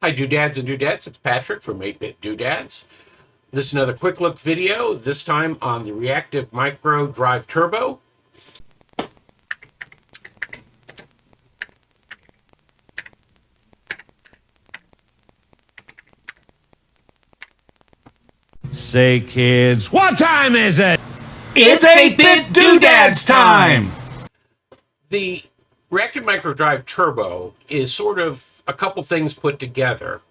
Hi doodads and dudettes, it's Patrick from 8-Bit Doodads. This is another quick look video, this time on the ReactiveMicro Turbo. Say kids, what time is it? It's 8-Bit Doodads time! The ReactiveMicro Turbo is sort of a couple things put together.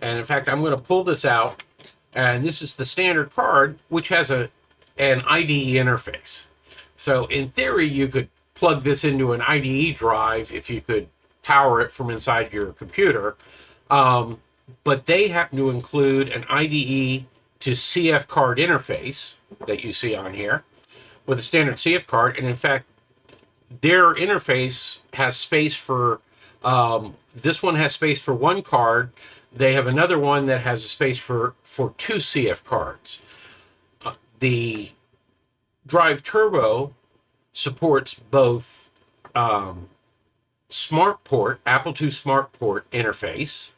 And in fact, I'm going to pull this out. And this is the standard card, which has an IDE interface. So in theory, you could plug this into an IDE drive if you could power it from inside your computer. But they happen to include an IDE to CF card interface that you see on here with a standard CF card. And in fact, their interface has space for, this one has space for one card. They have another one that has a space for two CF cards. The Drive Turbo supports both Smart Port, Apple II Smart Port interface,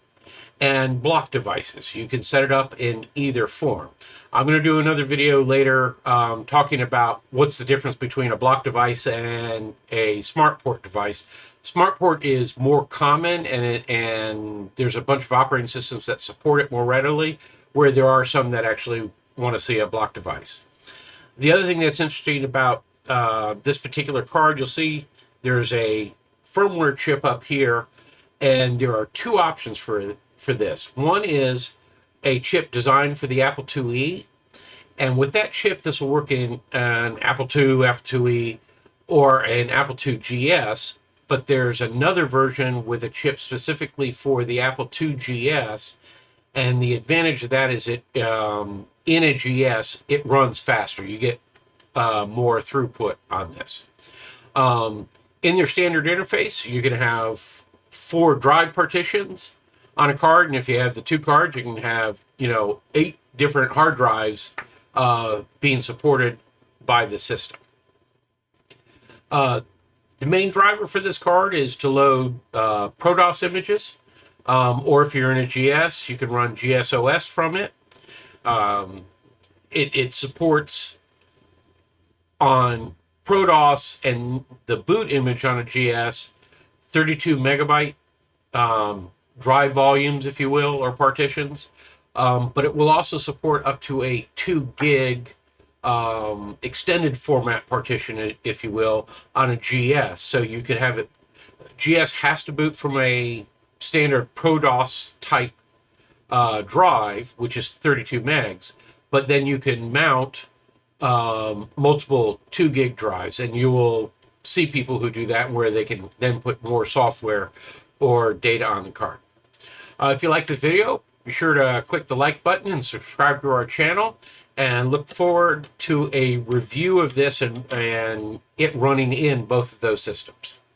and block devices. You can set it up in either form. I'm going to do another video later talking about what's the difference between a block device and a Smart Port device. Smart Port is more common, and there's a bunch of operating systems that support it more readily, where there are some that actually want to see a block device. The other thing that's interesting about this particular card, you'll see there's a firmware chip up here, and there are two options for this. One is a chip designed for the Apple IIe, and with that chip, this will work in an Apple II, Apple IIe, or an Apple II GS. But there's another version with a chip specifically for the Apple II GS, and the advantage of that is it in a GS it runs faster. You get more throughput on this. In your standard interface, you can have 4 drive partitions on a card, and if you have the 2 cards, you can have 8 different hard drives being supported by the system. The main driver for this card is to load ProDOS images, or if you're in a GS, you can run GSOS from it. It supports on ProDOS and the boot image on a GS, 32 megabyte drive volumes, if you will, or partitions. But it will also support up to a 2 gig extended format partition, if you will, on a GS. So you could have it, GS has to boot from a standard ProDOS type drive, which is 32 megs, but then you can mount multiple 2 gig drives, and you will see people who do that where they can then put more software or data on the card. If you like this video, be sure to click the like button and subscribe to our channel, and look forward to a review of this and it running in both of those systems.